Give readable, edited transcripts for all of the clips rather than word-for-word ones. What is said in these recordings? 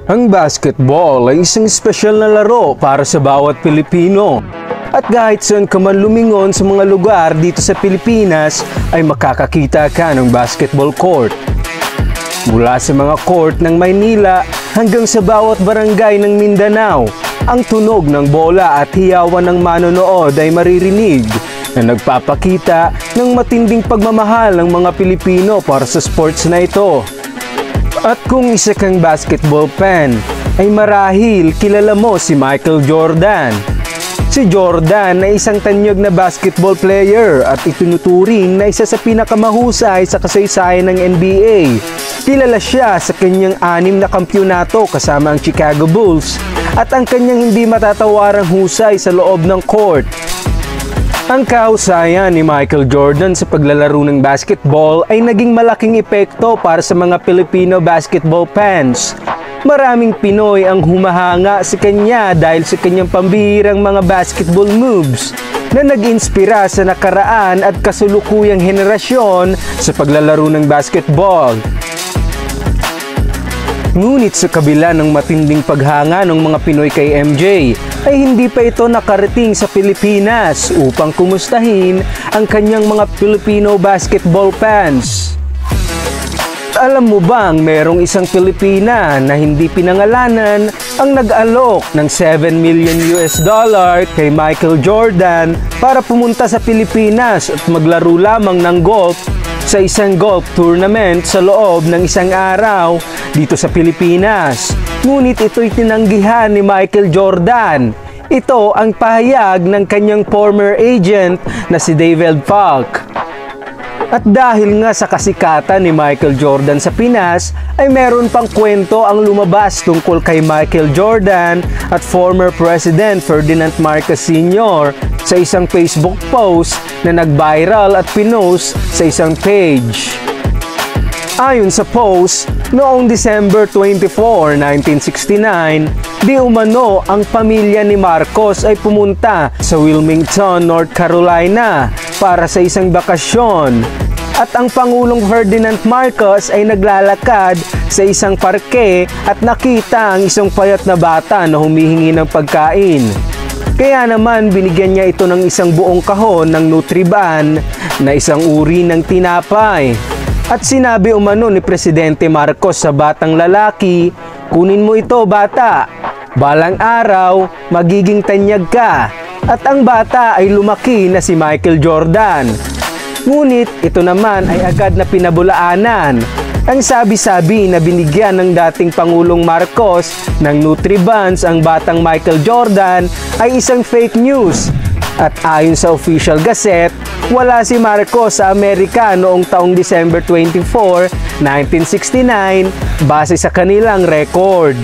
Ang basketball ay isang espesyal na laro para sa bawat Pilipino. At kahit saan ka man lumingon sa mga lugar dito sa Pilipinas, ay makakakita ka ng basketball court. Mula sa mga court ng Maynila hanggang sa bawat barangay ng Mindanao, ang tunog ng bola at hiyawan ng manonood ay maririnig na nagpapakita ng matinding pagmamahal ng mga Pilipino para sa sports na ito. At kung isa kang basketball fan, ay marahil kilala mo si Michael Jordan. Si Jordan ay isang tanyag na basketball player at itinuturing na isa sa pinakamahusay sa kasaysayan ng NBA. Kilala siya sa kanyang 6 na kampyonato kasama ang Chicago Bulls at ang kanyang hindi matatawarang husay sa loob ng court. Ang kahusayan ni Michael Jordan sa paglalaro ng basketball ay naging malaking epekto para sa mga Filipino basketball fans. Maraming Pinoy ang humahanga sa kanya dahil sa kanyang pambihirang mga basketball moves na nag-inspira sa nakaraan at kasulukuyang henerasyon sa paglalaro ng basketball. Ngunit sa kabila ng matinding paghanga ng mga Pinoy kay MJ, ay hindi pa ito nakarating sa Pilipinas upang kumustahin ang kanyang mga Filipino basketball fans. Alam mo bang merong isang Pilipina na hindi pinangalanan ang nag-alok ng $7 million kay Michael Jordan para pumunta sa Pilipinas at maglaro lamang ng golf sa isang golf tournament sa loob ng isang araw dito sa Pilipinas. Ngunit ito'y tinanggihan ni Michael Jordan. Ito ang pahayag ng kanyang former agent na si David Falk. At dahil nga sa kasikatan ni Michael Jordan sa Pinas, ay meron pang kwento ang lumabas tungkol kay Michael Jordan at former President Ferdinand Marcos Sr. sa isang Facebook post na nag-viral at pinost sa isang page. Ayon sa post, noong December 24, 1969, di umano ang pamilya ni Marcos ay pumunta sa Wilmington, North Carolina para sa isang bakasyon. At ang Pangulong Ferdinand Marcos ay naglalakad sa isang parke at nakita ang isang payat na bata na humihingi ng pagkain. Kaya naman binigyan niya ito ng isang buong kahon ng Nutriban na isang uri ng tinapay. At sinabi umano ni Presidente Marcos sa batang lalaki, "Kunin mo ito, bata. Balang araw, magiging tanyag ka." At ang bata ay lumaki na si Michael Jordan. Ngunit ito naman ay agad na pinabulaanan. Ang sabi-sabi na binigyan ng dating Pangulong Marcos ng Nutribans ang batang Michael Jordan ay isang fake news. At ayon sa official gazette, wala si Marcos sa Amerika noong taong December 24, 1969 base sa kanilang record.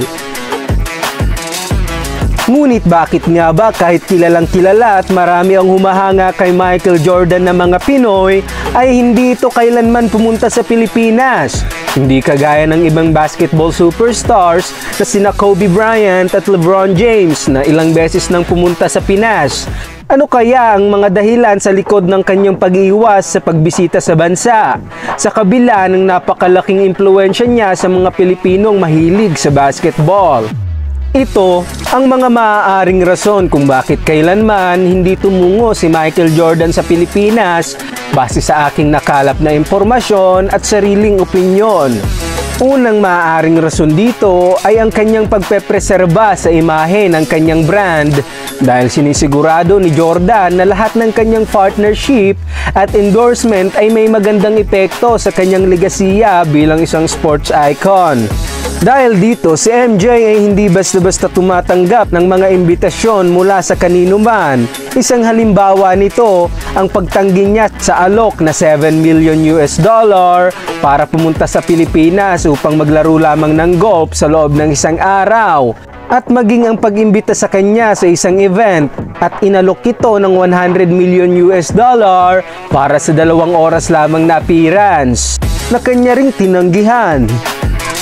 Ngunit bakit nga ba kahit kilalang kilala at marami ang humahanga kay Michael Jordan na mga Pinoy ay hindi ito kailanman pumunta sa Pilipinas? Hindi kagaya ng ibang basketball superstars na sina Kobe Bryant at LeBron James na ilang beses nang pumunta sa Pinas. Ano kaya ang mga dahilan sa likod ng kanyang pag-iwas sa pagbisita sa bansa? Sa kabila ng napakalaking impluwensya niya sa mga Pilipinong mahilig sa basketball. Ito ang mga maaaring rason kung bakit kailanman hindi tumungo si Michael Jordan sa Pilipinas base sa aking nakalap na impormasyon at sariling opinyon. Unang maaaring rason dito ay ang kanyang pagpepreserba sa imahe ng kanyang brand dahil sinisigurado ni Jordan na lahat ng kanyang partnership at endorsement ay may magandang epekto sa kanyang legasiya bilang isang sports icon. Dahil dito, si MJ ay hindi basta-basta tumatanggap ng mga imbitasyon mula sa kanino man. Isang halimbawa nito, ang pagtanggi niya sa alok na $7 million para pumunta sa Pilipinas upang maglaro lamang ng golf sa loob ng isang araw. At maging ang pag-imbita sa kanya sa isang event at inalok ito ng $100 million para sa 2 oras lamang na appearance na kanya ring tinanggihan.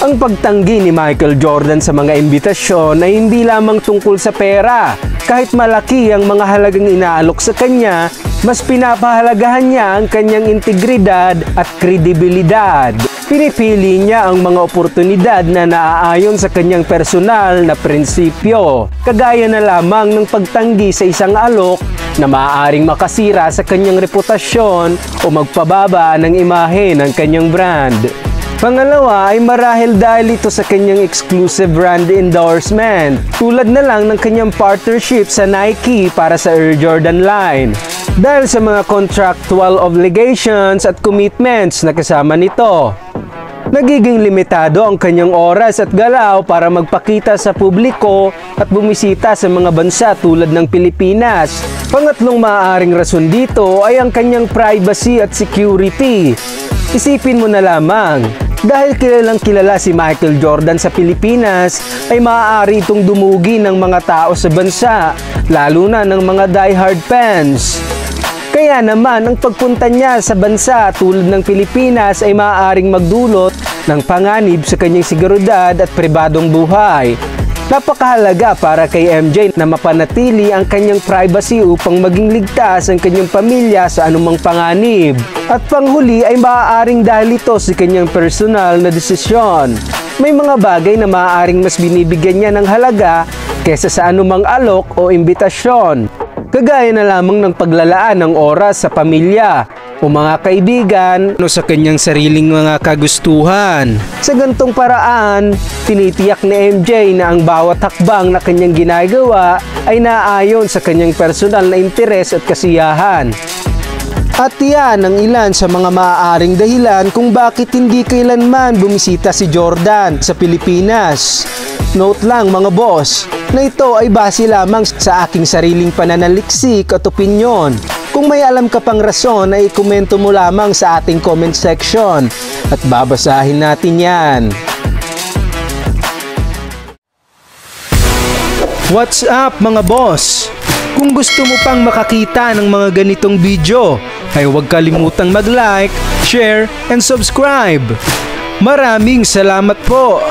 Ang pagtanggi ni Michael Jordan sa mga imbitasyon ay hindi lamang tungkol sa pera. Kahit malaki ang mga halagang inaalok sa kanya, mas pinapahalagahan niya ang kanyang integridad at kredibilidad. Pinipili niya ang mga oportunidad na naaayon sa kanyang personal na prinsipyo, kagaya na lamang ng pagtanggi sa isang alok na maaaring makasira sa kanyang reputasyon o magpababa ng imahe ng kanyang brand. Pangalawa ay marahil dahil ito sa kanyang exclusive brand endorsement, tulad na lang ng kanyang partnership sa Nike para sa Air Jordan line. Dahil sa mga contractual obligations at commitments na kasama nito, nagiging limitado ang kanyang oras at galaw para magpakita sa publiko at bumisita sa mga bansa tulad ng Pilipinas. Pangatlong maaaring rason dito ay ang kanyang privacy at security. Isipin mo na lamang, dahil kilalang kilala si Michael Jordan sa Pilipinas, ay maaari itong dumugi ng mga tao sa bansa, lalo na ng mga diehard fans. Kaya naman, ang pagpunta niya sa bansa tulad ng Pilipinas ay maaaring magdulot ng panganib sa kanyang seguridad at pribadong buhay. Napakahalaga para kay MJ na mapanatili ang kanyang privacy upang maging ligtas ang kanyang pamilya sa anumang panganib. At panghuli ay maaaring dahil ito sa kanyang personal na desisyon. May mga bagay na maaaring mas binibigyan niya ng halaga kaysa sa anumang alok o imbitasyon. Kagaya na lamang ng paglalaan ng oras sa pamilya o mga kaibigan o sa kanyang sariling mga kagustuhan. Sa gantong paraan, tinitiyak ni MJ na ang bawat hakbang na kanyang ginagawa ay naayon sa kanyang personal na interes at kasiyahan. At yan ang ilan sa mga maaaring dahilan kung bakit hindi kailanman bumisita si Jordan sa Pilipinas. Note lang mga boss, na ito ay base lamang sa aking sariling pananaliksik at opinyon. Kung may alam ka pang rason ay ikomento mo lamang sa ating comment section at babasahin natin yan. What's up mga boss? Kung gusto mo pang makakita ng mga ganitong video, ay huwag kalimutang mag-like, share, and subscribe. Maraming salamat po!